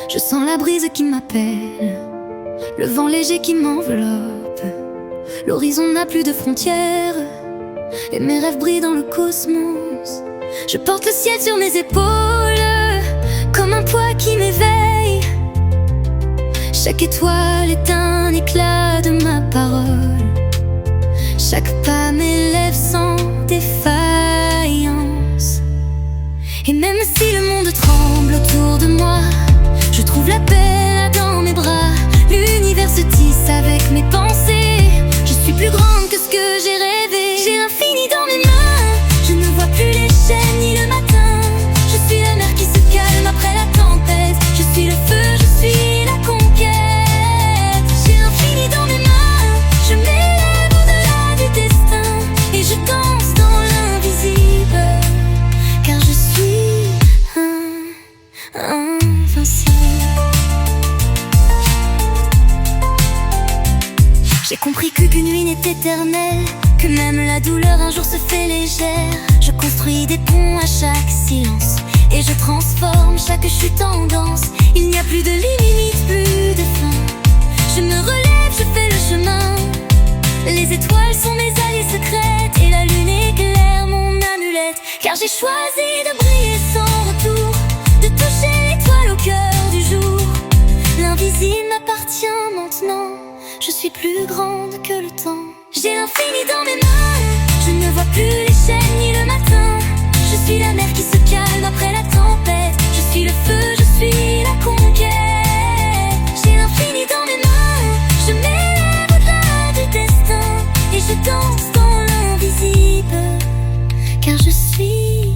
Je sens la brise qui m'appelle, le vent léger qui m'enveloppe. L'horizon n'a plus de frontières et mes rêves brillent dans le cosmos. Je porte le ciel sur mes épaules comme un poids qui m'éveille. Chaque étoile est un éclat de ma parole. Chaque pas m'élève sans défaillance. Et même si le monde tremble autour de moi, je trouve la paix là dans mes bras. L'univers se tisse avec mes pensées. Je suis plus grande que ce que j'ai rêvé. J'ai l'infini dans mes mains. Je ne vois plus les chaînes ni le matin. Je suis la mer qui se calme après la tempête. Je suis le feu, je suis la conquête. J'ai l'infini dans mes mains. Je m'élève au-delà du destin et je danse dans l'invisible, car je suis invincible. J'ai compris qu'aucune nuit n'est éternelle, que même la douleur un jour se fait légère. Je construis des ponts à chaque silence et je transforme chaque chute en danse. Il n'y a plus de limite, plus de fin. Je me relève, je fais le chemin. Les étoiles sont mes alliées secrètes et la lune éclaire mon amulette. Car j'ai choisi de briller sans retour, de toucher l'étoile au cœur du jour. L'invisible m'appartient maintenant. Je suis plus grande que le temps. J'ai l'infini dans mes mains. Je ne vois plus les chaînes ni le matin. Je suis la mer qui se calme après la tempête. Je suis le feu, je suis la conquête. J'ai l'infini dans mes mains. Je m'élève au-delà du destin et je danse dans l'invisible, car je suis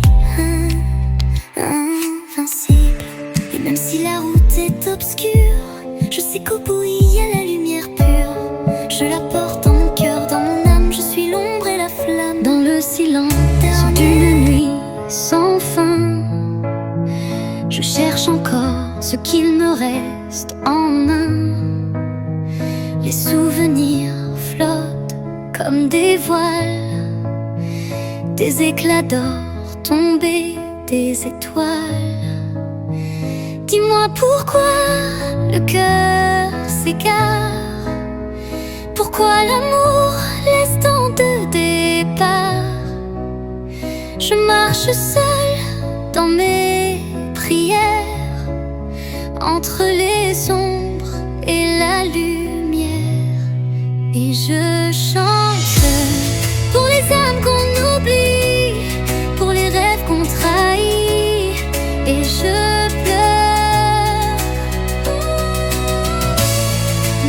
invincible. Et même si la route est obscure, je sais qu'au bout il y a la lumière pure. Je la porte dans mon cœur, dans mon âme. Je suis l'ombre et la flamme. Dans le silence d'une nuit sans fin, je cherche encore ce qu'il me reste en main. Les souvenirs flottent comme des voiles, des éclats d'or tombés des étoiles. Dis-moi pourquoi le cœur s'égare, pourquoi l'amour laisse tant de départs. Je marche seule dans mes prières, entre les ombres et la lumière. Et je chante pour les âmes qu'on oublie, pour les rêves qu'on trahit. Et je pleure,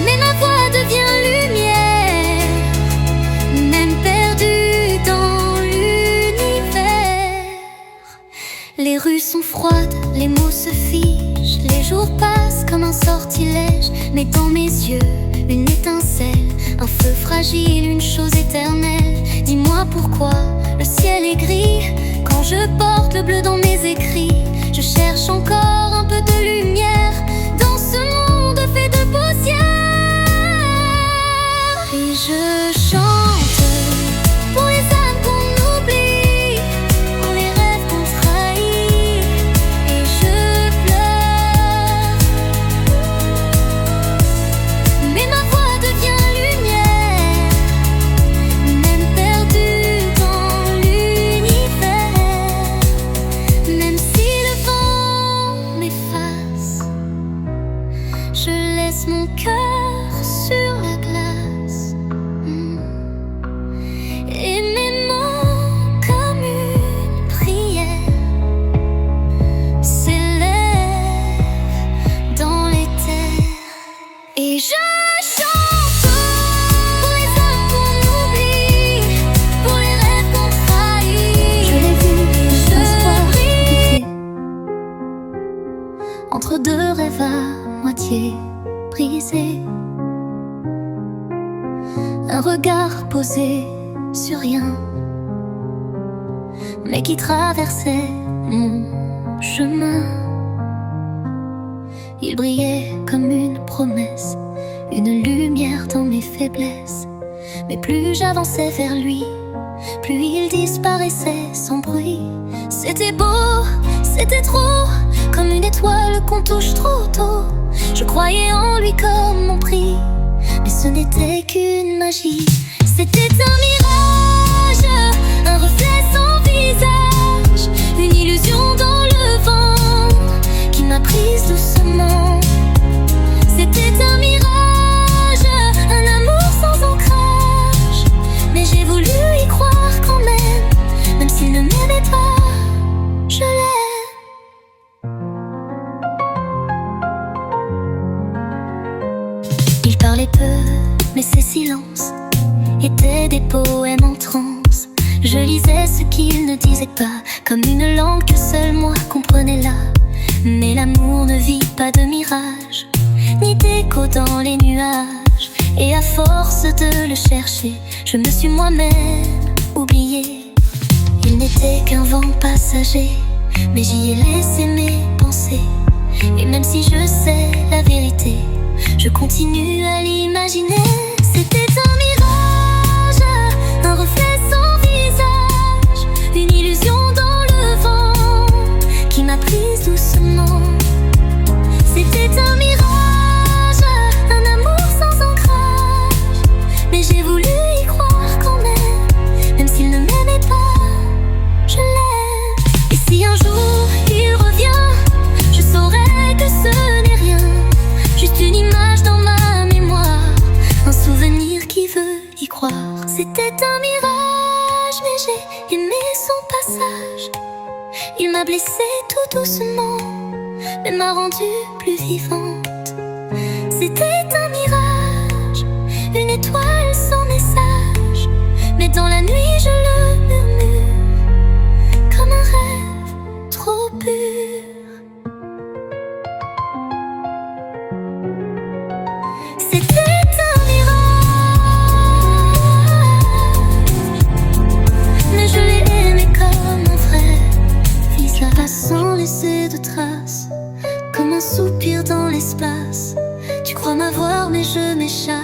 mais ma voix devient lumière, même perdue dans l'univers. Les rues sont froides, les mots se figent, les jours passent comme un sortilège. Mais dans mes yeux, une étincelle, un feu fragile, une chose éternelle. Dis-moi pourquoi le ciel est gris quand je porte le bleu dans mes écrits. Je cherche encore un peu de lumière dans ce monde fait de poussière. Et je chante pour les âmes qu'on oublie, pour les rêves qu'on trahit. Et je pleure, mais ma voix devient lumière, même perdue dans l'univers. Même si le vent m'efface, je laisse mon cœur sur la glace. Et mes mots comme une prière s'élèvent dans les terres. Et je chante pour les âmes qu'on oublie, pour les rêves qu'on trahit. Je l'ai vu, l'espoir brille piqué entre deux rêves à moitié brisés. Un regard posé sur rien, mais qui traversait mon chemin. Il brillait comme une promesse, une lumière dans mes faiblesses. Mais plus j'avançais vers lui, plus il disparaissait sans bruit. C'était beau, c'était trop, comme une étoile qu'on touche trop tôt. Je croyais en lui comme mon prix, mais ce n'était qu'une magie. C'était un mirage, un reflet sans visage, une illusion dans le vent qui m'a prise doucement. C'était un mirage, un amour sans ancrage, mais j'ai voulu y croire quand même s'il ne m'aimait pas, je l'aime. Il parlait peu, mais ses silences étaient des poèmes en transe. Je lisais ce qu'il ne disait pas, comme une langue que seul moi comprenais là. Mais l'amour ne vit pas de mirage, ni d'écho dans les nuages. Et à force de le chercher, je me suis moi-même oubliée. Il n'était qu'un vent passager, mais j'y ai laissé mes pensées. Et même si je sais la vérité, je continue à l'imaginer. C'était un mirage, un reflet sans visage, une illusion dans le vent qui m'a prise doucement. C'était un mirage, un amour sans ancrage, mais j'ai voulu y croire quand même s'il ne m'aimait pas, je l'aime. Et si un jour il revient, je saurai que ce n'est rien, juste une image dans ma mémoire, un souvenir qui veut y croire. C'était un mirage, mais j'ai aimé son passage. Il m'a blessée tout doucement, mais m'a rendue plus vivante. C'était un mirage, une étoile sans message, mais dans la nuit je le murmure, comme un rêve trop pur. C'était un mirage, mais je l'ai aimé comme un frère. Vise pas sans laisser de traces, comme un soupir dans l'espace. Tu crois m'avoir mais je m'échappe.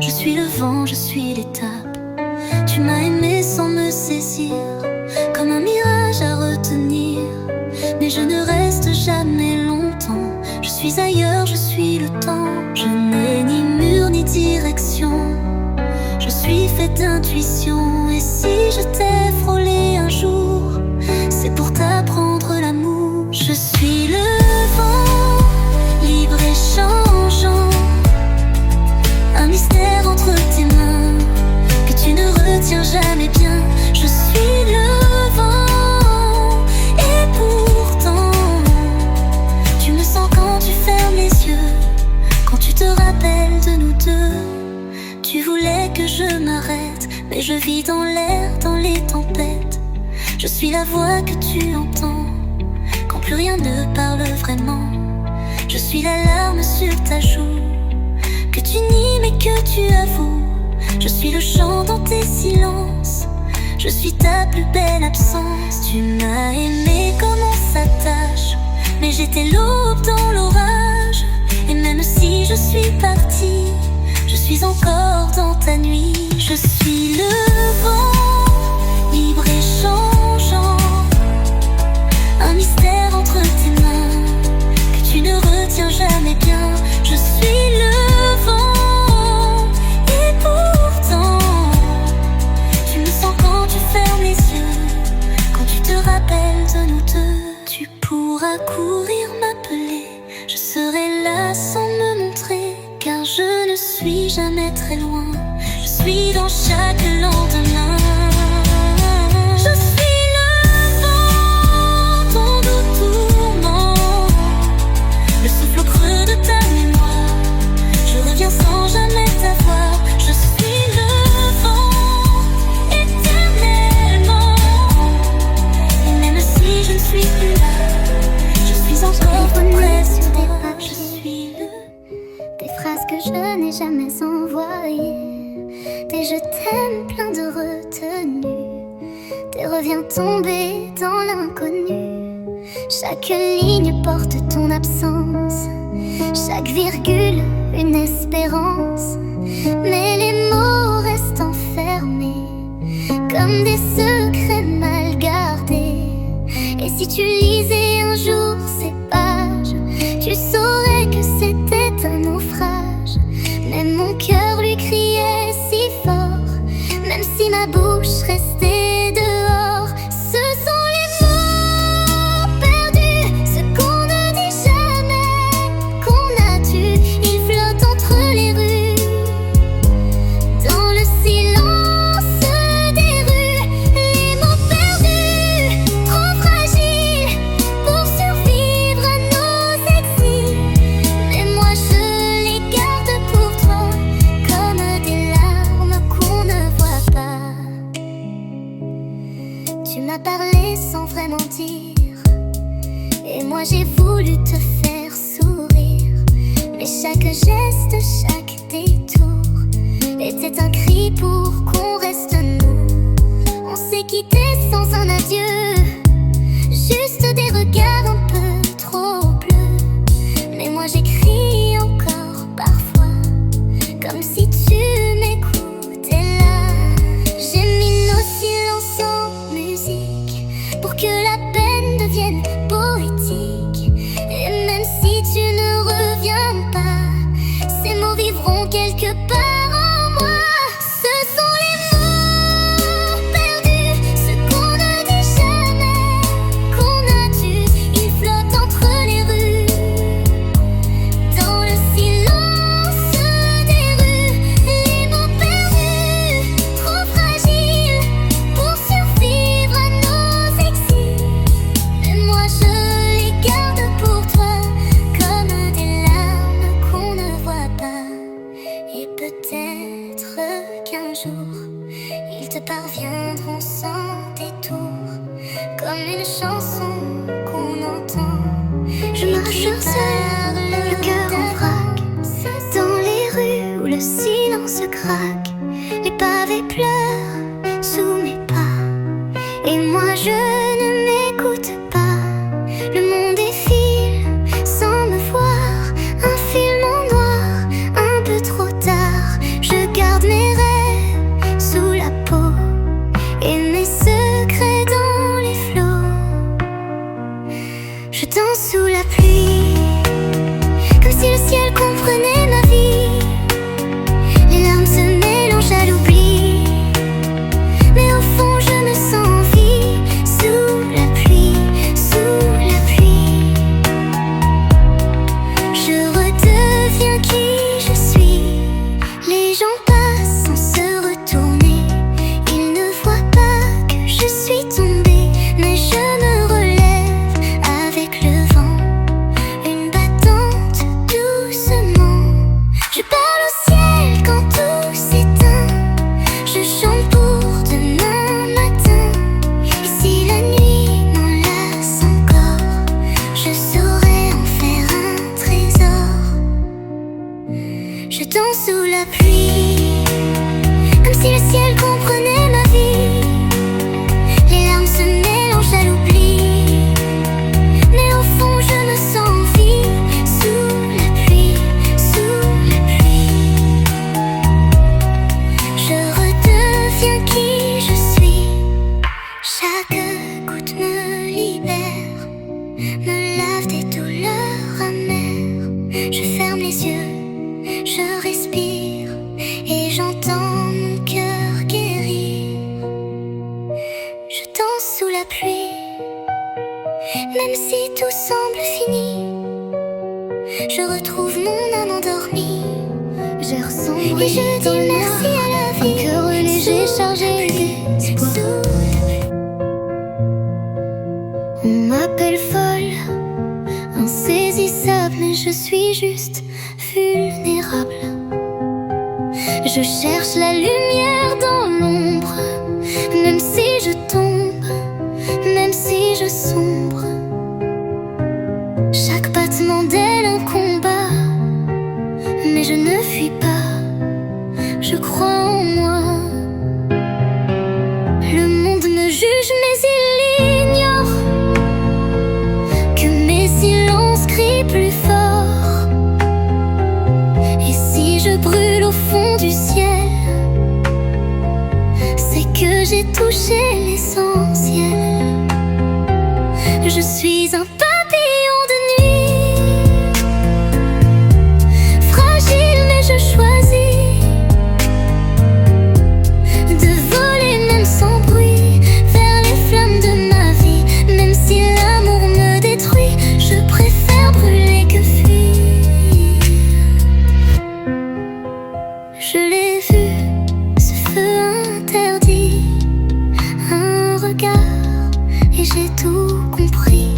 Je suis le vent, je suis l'étape. Tu m'as aimé sans me saisir, comme un mirage à retenir. Mais je ne reste jamais longtemps. Je suis ailleurs, je suis le temps. Je n'ai ni mur ni direction. Je suis faite d'intuition. Et si je t'ai frôlé un jour, c'est pour t'apprendre l'amour. Je suis le vent, libre et changeant, un mystère entre tes mains que tu ne retiens jamais bien. Je suis le vent, et pourtant tu me sens quand tu fermes les yeux, quand tu te rappelles de nous deux. Tu voulais que je m'arrête, mais je vis dans l'air, dans les tempêtes. Je suis la voix que tu entends quand plus rien ne parle vraiment. Je suis la larme sur ta joue que tu nies mais que tu avoues. Je suis le chant dans tes silences. Je suis ta plus belle absence. Tu m'as aimé comme on s'attache, mais j'étais l'aube dans l'orage. Et même si je suis partie, je suis encore dans ta nuit. Je suis le vent, libre et changeant, un mystère entre tes mains que tu ne retiens jamais bien. Je suis le vent, et pourtant tu me sens quand tu fermes les yeux, quand tu te rappelles de nous deux. Tu pourras courir, m'appeler, je serai là sans me montrer, car je ne suis jamais très loin. Je suis dans chaque lendemain. Je suis le vent, ton doux tourment, le souffle au creux de ta mémoire. Je reviens sans jamais t'avoir. Je suis le vent, éternellement. Et même si je ne suis plus là, je suis encore près sur tes pas. Je suis le... Des phrases que je n'ai jamais envoyées, des je t'aime plein de retenue, des reviens tomber dans l'inconnu. Chaque ligne porte ton absence, chaque virgule une espérance. Mais les mots restent enfermés comme des secrets mal gardés. Et si tu lisais un jour ces moi j'ai voulu te faire sourire, mais chaque geste, chaque détour était un cri pour qu'on reste nous. On s'est quitté sans un adieu, juste des regards un peu trop bleus. Mais moi j'écris encore parfois, comme si tu m'écoutais là. J'ai mis nos silences en musique pour que la peine devienne poétique. Et même si tu ne reviens pas, ces mots vivront quelque part en moi. Ce sont les mots perdus, ce qu'on ne dit jamais, qu'on a dû. Ils flottent entre les rues, dans le silence des rues. Les mots perdus, trop fragiles pour survivre à nos exils. Mais moi je les garde pour toi, comme des larmes qu'on ne voit pas. Et peut-être qu'un jour ils te parviendront sans détour, comme une chanson qu'on entend. Je marche seule, le cœur en vrac, dans les rues où le silence craque. Les pavés pleurent sous mes pas, et moi je ne m'écoute pas. Le monde défile sans me voir, un film en noir, un peu trop tard. Je garde mes rêves sous la peau et mes secrets dans les flots. Je danse sous la pluie, comme si le ciel comprenait ma vie. Les larmes se mélangent à l'oubli, mais au fond je me sens en vie. Sous la pluie, sous la pluie, je redeviens qui je suis. Les gens passent sans se retourner, ils ne voient pas que je suis tombée. Mais je me relève avec le vent, une battante doucement. Je parle au ciel quand tout s'éteint, je chante pour demain matin. Et si la nuit m'enlace encore, je saurais en faire un trésor. Je danse sous la pluie, comme si le ciel comprenait ma vie. Les larmes se mélangent à l'oubli, mais au fond je me sens en vie. Sous la pluie, sous la pluie, je redeviens qui je suis. Chaque goutte me libère, me lave des douleurs amères. Je ferme les yeux, je respire, et j'entends mon cœur guérir. Je danse sous la pluie, même si tout semble fini. Je retrouve mon âme endormie. J'ai ressenti et je dis merci à la vie. Un cœur léger chargé d'espoir. On m'appelle folle, insaisissable, mais je suis juste vulnérable. Je cherche la lumière dans l'ombre, même si je tombe, même si je sombre. Chaque battement d'aile un combat, mais je ne fuis pas, je crois en moi. Le monde me juge mais il ignore que mes silences crient plus fort. Et si je brûle au fond du ciel, c'est que j'ai touché l'essentiel. Je suis un papillon de nuit, fragile mais je choisis de voler même sans bruit vers les flammes de ma vie. Même si l'amour me détruit, je préfère brûler que fuir. Je l'ai vu, ce feu interdit, un regard et j'ai tout compris.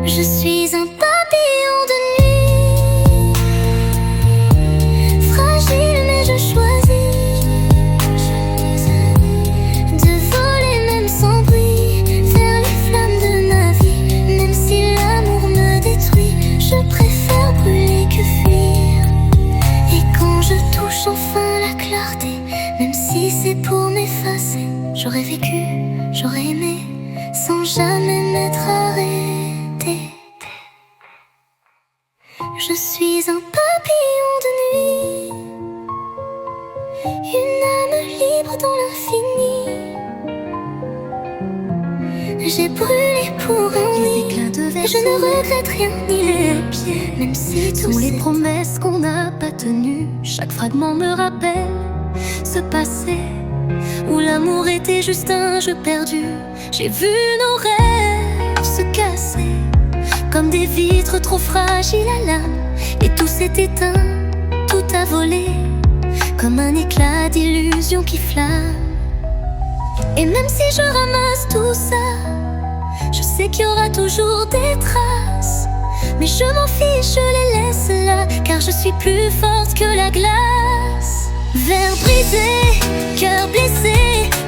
Je suis un papillon de nuit, fragile mais je choisis de voler même sans bruit vers les flammes de ma vie. Même si l'amour me détruit, je préfère brûler que fuir. Et quand je touche enfin la clarté, même si c'est pour m'effacer, j'aurais vécu, j'aurais aimé, sans jamais m'être arrêté. Je suis un papillon de nuit, une âme libre dans l'infini. J'ai brûlé pour un Les oui, éclats de verre je ne regrette rien ni les pieds. Même si tout sont les s'est promesses qu'on n'a pas tenues. Chaque fragment me rappelle ce passé où l'amour était juste un jeu perdu. J'ai vu nos rêves se casser comme des vitres trop fragiles à l'âme, et tout s'est éteint, tout a volé comme un éclat d'illusion qui flamme. Et même si je ramasse tout ça, je sais qu'il y aura toujours des traces, mais je m'en fiche, je les laisse là, car je suis plus forte que la glace. Verre brisé, cœur blessé,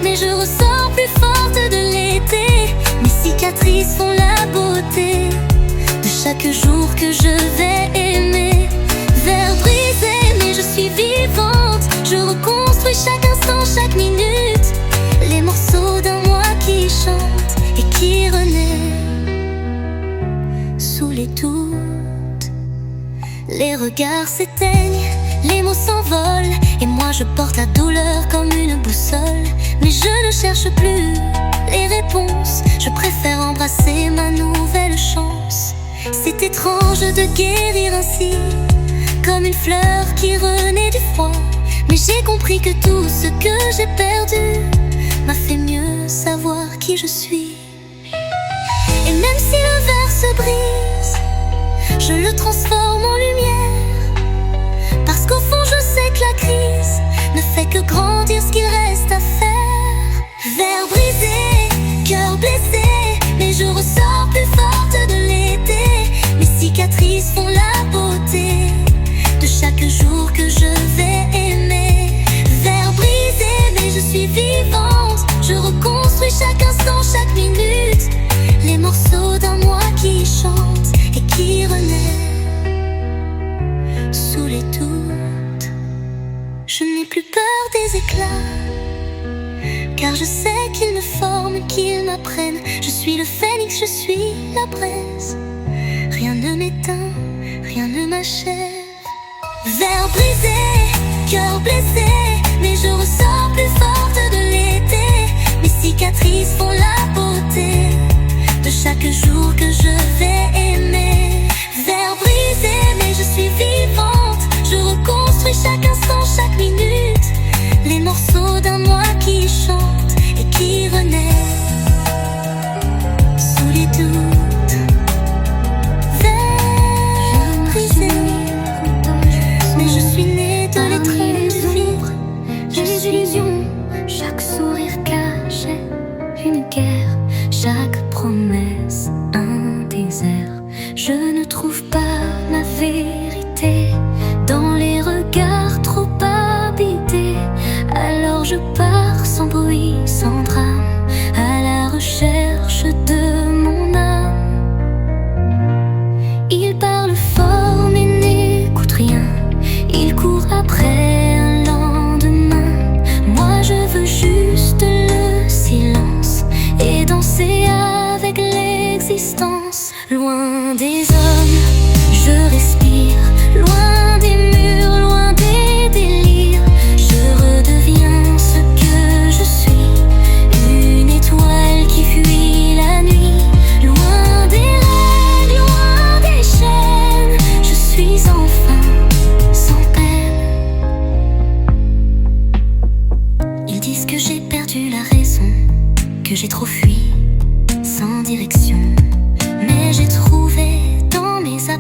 mais je ressors plus forte de l'été. Mes cicatrices font la beauté de chaque jour que je vais aimer. Verre brisé, mais je suis vivante, je reconstruis chaque instant, chaque minute, les morceaux d'un moi qui chante et qui renaît. Sous les doutes, les regards s'éteignent, les mots s'envolent, et moi je porte la douleur comme une boussole. Mais je ne cherche plus les réponses, je préfère embrasser ma nouvelle chance. C'est étrange de guérir ainsi, comme une fleur qui renaît du froid. Mais j'ai compris que tout ce que j'ai perdu m'a fait mieux savoir qui je suis. Et même si le verre se brise, je le transforme en lumière, parce qu'au fond je sais que la crise ne fait que grandir ce qu'il reste à faire. Verre brisé, cœur blessé, mais je ressors plus forte de l'été. Mes cicatrices font la beauté de chaque jour que je vais aimer. Verre brisé, mais je suis vivante, je reconstruis chaque instant, chaque minute, les morceaux d'un moi qui chante et qui renaît. Sous les doutes, je n'ai plus peur des éclats, car je sais qu'ils me forment, qu'ils m'apprennent. Je suis le phénix, je suis la braise, rien ne m'éteint, rien ne m'achève. Verre brisé, cœur blessé, mais je ressors plus forte de l'été. Mes cicatrices font la beauté de chaque jour que je vais aimer. Verre brisé, mais je suis vivante, je reconstruis chaque instant, chaque minute, les morceaux d'un moi qui chante et qui renaît. Sous les doutes, verre brisé, mais je suis née de l'étreinte du vivre, des illusions. Chaque sourire cachait une guerre, chaque promesse un désert. Je ne trouve pas ma vérité dans les regards trop habités. Alors je pars sans bruit, sans drame, à la recherche de mon âme. Il parle fort mais n'écoute rien, il court après un lendemain. Moi je veux juste le silence et danser avec l'existence. Loin des hommes, je respire, loin des murs, loin des délires. Je redeviens ce que je suis, une étoile qui fuit la nuit. Loin des règles, loin des chaînes, je suis enfin sans peine. Ils disent que j'ai perdu la raison, que j'ai trop fui sans direction, mais j'ai trouvé dans mes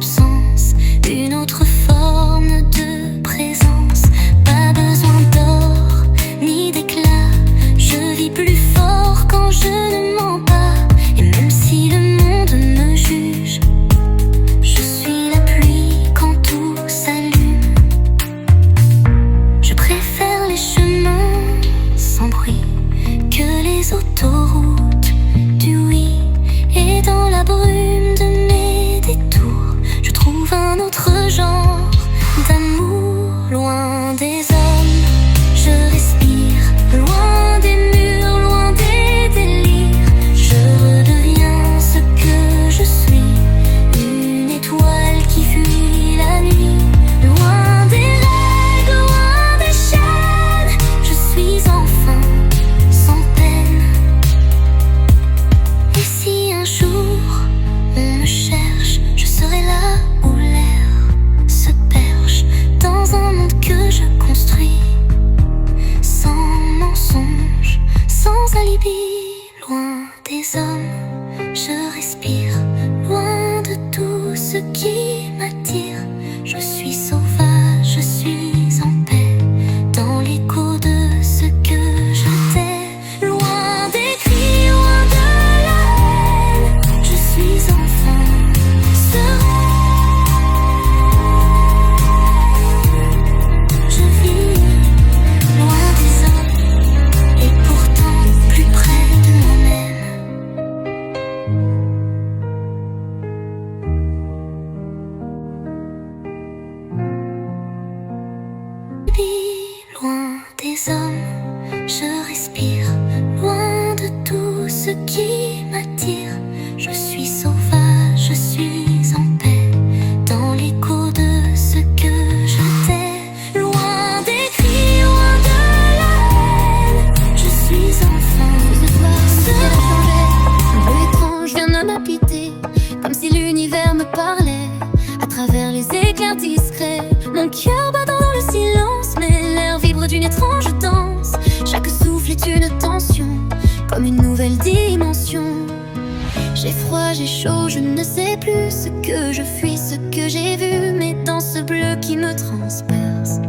des hommes, je respire loin de tout ce qui m'attire. Je suis sauvage, je suis en paix, dans l'écho de ce que je tais. Loin des cris, loin de la haine, je suis enfin serein. Je vis loin des hommes et pourtant plus près de moi-même. Loin des hommes, je respire loin de tout ce qui m'attire. Je suis sauvage, je suis en paix, dans l'écho de ce que je tais. Loin des cris, loin de la haine, je suis enfin Ce soir, le ciel a changé, un bleu étrange vient de m'habiter, comme si l'univers me parlait à travers les éclairs discrets. Mon cœur bat dans le silence, mais l'air vibre d'une étrange danse. Chaque souffle est une tension, comme une nouvelle dimension. J'ai froid, j'ai chaud, je ne sais plus ce que je fuis, ce que j'ai vu, mais dans ce bleu qui me transperce,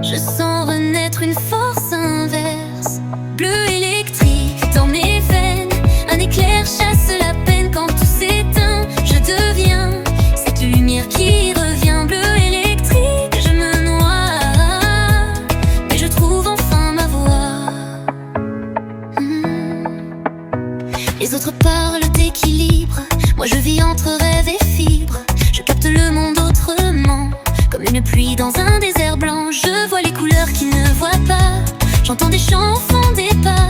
je sens renaître une force inverse. Bleu électrique dans mes veines, un éclair chasse la peine quand tout s'éteint. Je deviens cette lumière qui revient. Bleu électrique, je me noie, mais je trouve enfin ma voix. Les autres parlent d'équilibre, moi je vis entre rêve et fibre. Je capte le monde autrement, comme une pluie dans un désert blanc. Je vois les couleurs qu'ils ne voient pas, j'entends des chants au fond des pas.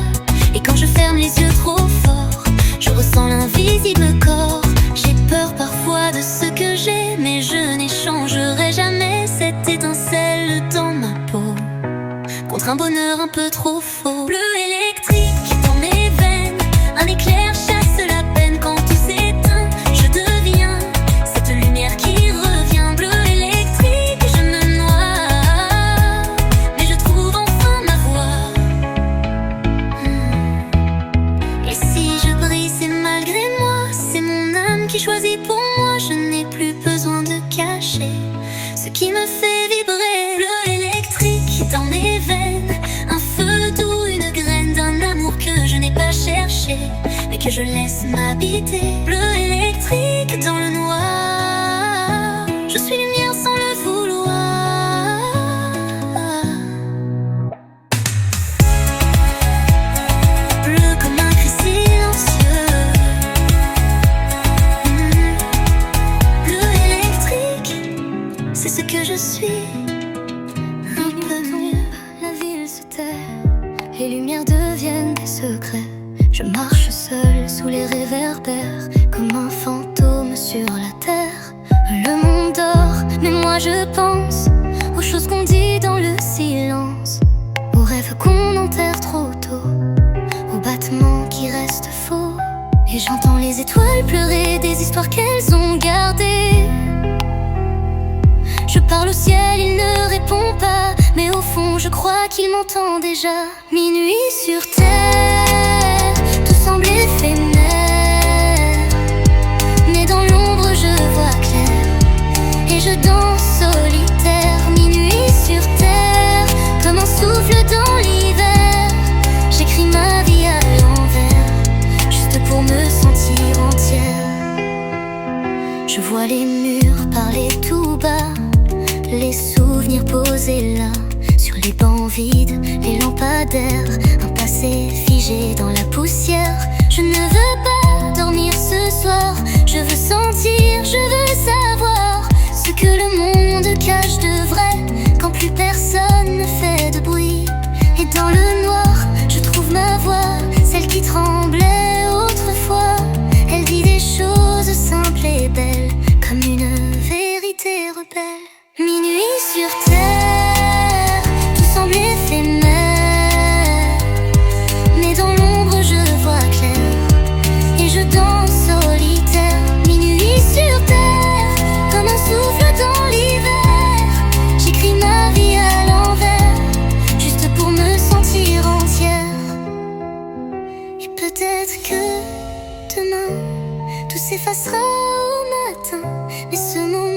Et quand je ferme les yeux trop fort, je ressens l'invisible corps. J'ai peur parfois de ce que j'ai, mais je n'échangerai jamais cette étincelle dans ma peau contre un bonheur un peu trop faux. Bleu électrique dans mes veines, un éclair chasse la peine quand tout s'éteint. Je deviens cette lumière qui revient. Bleu électrique, je me noie, mais je trouve enfin ma voix. Et si je brille, c'est malgré moi, c'est mon âme qui choisit pour moi. Je n'ai plus besoin de cacher ce qui me fait vibrer. Bleu électrique dans mes veines, un feu doux, une graine d'un amour que je n'ai pas cherché, mais que je laisse m'habiter. Bleu électrique dans le noir, je suis lumière sans le vouloir. Bleu comme un cri silencieux. Bleu électrique, c'est ce que je suis. Un peu mieux, la ville se tait, les lumières deviennent des secrets. Je marche seule sous les réverbères, comme un fantôme sur la terre. Le monde dort, mais moi je pense aux choses qu'on dit dans le silence, aux rêves qu'on enterre trop tôt, aux battements qui restent faux. Et j'entends les étoiles pleurer des histoires qu'elles ont gardées. Je parle au ciel, il ne répond pas, mais au fond je crois qu'il m'entend déjà. Minuit sur terre, tout semble éphémère, mais dans l'ombre je vois clair, et je danse solitaire. Minuit sur terre, comme un souffle dans l'hiver, j'écris ma vie à l'envers, juste pour me sentir entière. Je vois les murs parler tout bas, les souvenirs posés là, sur les bancs vides, les lampadaires, un passé figé dans la poussière. Je ne veux pas dormir ce soir, je veux sentir, je veux savoir ce que le monde cache de vrai, quand plus personne ne fait de bruit. Et dans le noir, je trouve ma voix, celle qui tremblait autrefois. Elle dit des choses simples et belles, comme une vérité rebelle. Minuit sur terre, tout semble éphémère, mais dans l'ombre je vois clair, et je danse solitaire. Minuit sur terre, comme un souffle dans les s'effacera au matin, mais ce moment